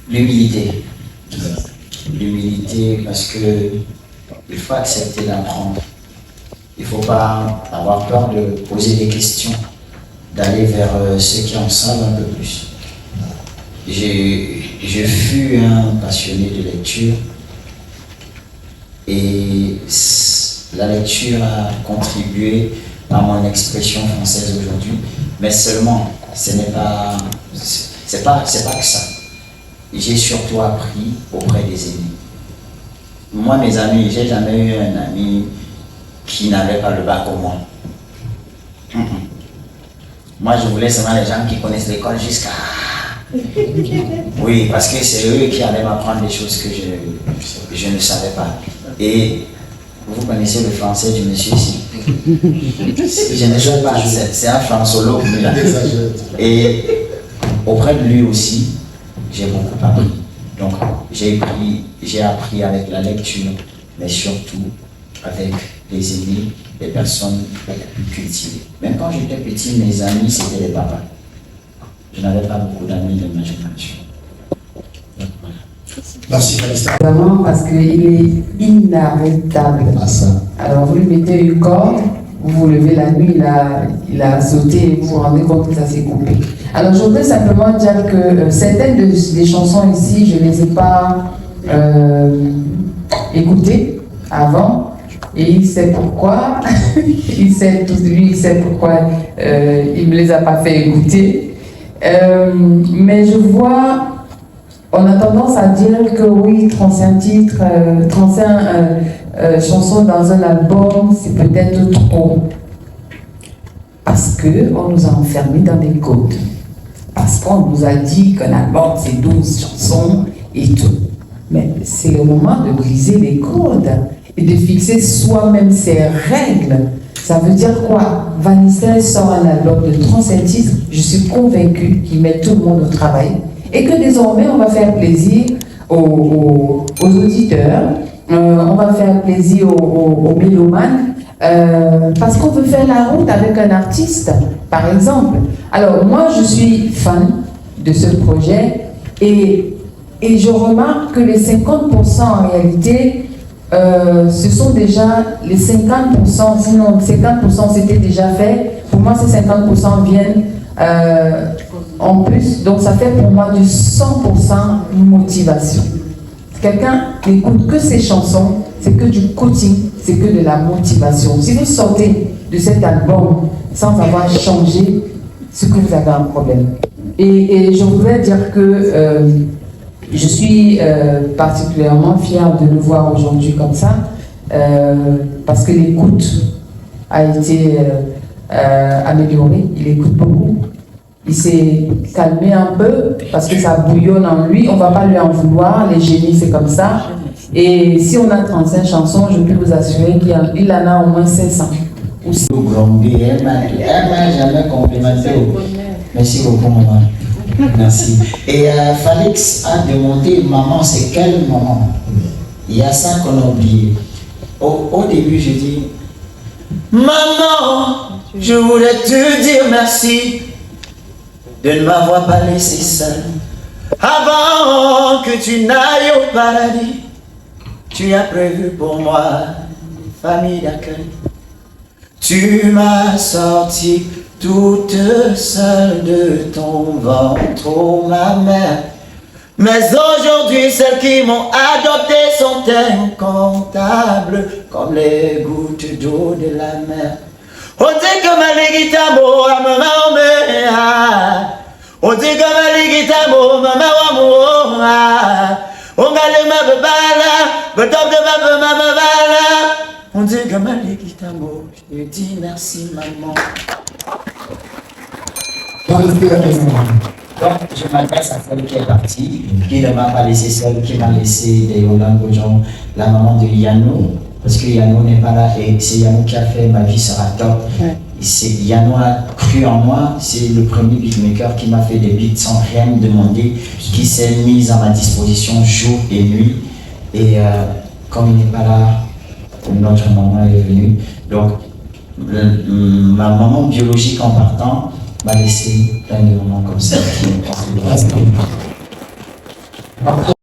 L'humilité. L'humilité parce que il faut accepter d'apprendre. Il ne faut pas avoir peur de poser des questions, d'aller vers ceux qui en savent un peu plus. Je fus un passionné de lecture et la lecture a contribué à mon expression française aujourd'hui, mais seulement, c'est pas que ça. J'ai surtout appris auprès des aînés. Moi, mes amis, j'ai jamais eu un ami qui n'avait pas le bac au moins. Moi, je voulais seulement les gens qui connaissent l'école jusqu'à... Oui, parce que c'est eux qui allaient m'apprendre des choses que je ne savais pas. Et vous connaissez le français du monsieur ici. Je ne sais pas, c'est un françolo. Et auprès de lui aussi, j'ai beaucoup appris. Donc, j'ai appris avec la lecture, mais surtout avec les aînés, les personnes plus cultivées. Même quand j'étais petit, mes amis, c'était les papas. Je n'avais pas beaucoup d'amis de ma génération. Merci, Calista. Vraiment parce qu'il est inarrêtable. Alors vous lui mettez une corde, vous vous levez la nuit, il a sauté et vous vous rendez compte que ça s'est coupé. Alors je voudrais simplement dire que certaines des chansons ici, je ne les ai pas écoutées avant. Et il sait pourquoi, il sait pourquoi il ne me les a pas fait écouter. Mais je vois, on a tendance à dire que oui, 35 titres, 35 chansons dans un album, c'est peut-être trop. Parce qu'on nous a enfermés dans des codes. Parce qu'on nous a dit qu'un album, c'est 12 chansons et tout. Mais c'est le moment de briser les codes et de fixer soi-même ses règles. Ça veut dire quoi? Vanessa sort un album de 37 titres, je suis convaincue qu'il met tout le monde au travail et que désormais on va faire plaisir aux auditeurs, on va faire plaisir aux mélomanes, parce qu'on veut faire la route avec un artiste, par exemple. Alors moi je suis fan de ce projet et je remarque que les 50% en réalité, ce sont déjà les 50%, sinon 50% c'était déjà fait. Pour moi, ces 50% viennent en plus. Donc, ça fait pour moi du 100% motivation. Quelqu'un n'écoute que ces chansons, c'est que du coaching, c'est que de la motivation. Si vous sortez de cet album sans avoir changé, c'est que vous avez un problème. Et je voudrais dire que je suis particulièrement fière de le voir aujourd'hui comme ça, parce que l'écoute a été améliorée, il écoute beaucoup. Il s'est calmé un peu parce que ça bouillonne en lui, on ne va pas lui en vouloir, les génies c'est comme ça. Et si on a 35 chansons, je peux vous assurer qu'il en a au moins 500. Elle m'a jamais complimenté. Merci beaucoup, maman. Merci. Et Félix a demandé, maman, c'est quel maman? Il y a ça qu'on a oublié. Au début, je dis, maman, je voulais te dire merci de ne m'avoir pas laissé seul. Avant que tu n'ailles au paradis, tu as prévu pour moi une famille d'accueil. Tu m'as sorti toute seule de ton ventre, oh ma mère. Mais aujourd'hui, celles qui m'ont adopté sont incomptables, comme les gouttes d'eau de la mer. On dit que ma ligitamo, on dit que ma ligitamo, on gale ma bala, bedom de ma bala. On dit que ma ligitamo, je te dis merci maman. Donc, je m'adresse à celle qui est partie, qui ne m'a pas laissé seule, qui m'a laissé des Yolande Bojon, la maman de Yano, parce que Yano n'est pas là et c'est Yano qui a fait Ma vie sera top. Ouais. Yano a cru en moi, c'est le premier beatmaker qui m'a fait des beats sans rien me demander, qui s'est mis à ma disposition jour et nuit. Et comme il n'est pas là, notre maman est venue. Donc, ma maman biologique en partant m'a laissé plein de moments comme ça qui me portent.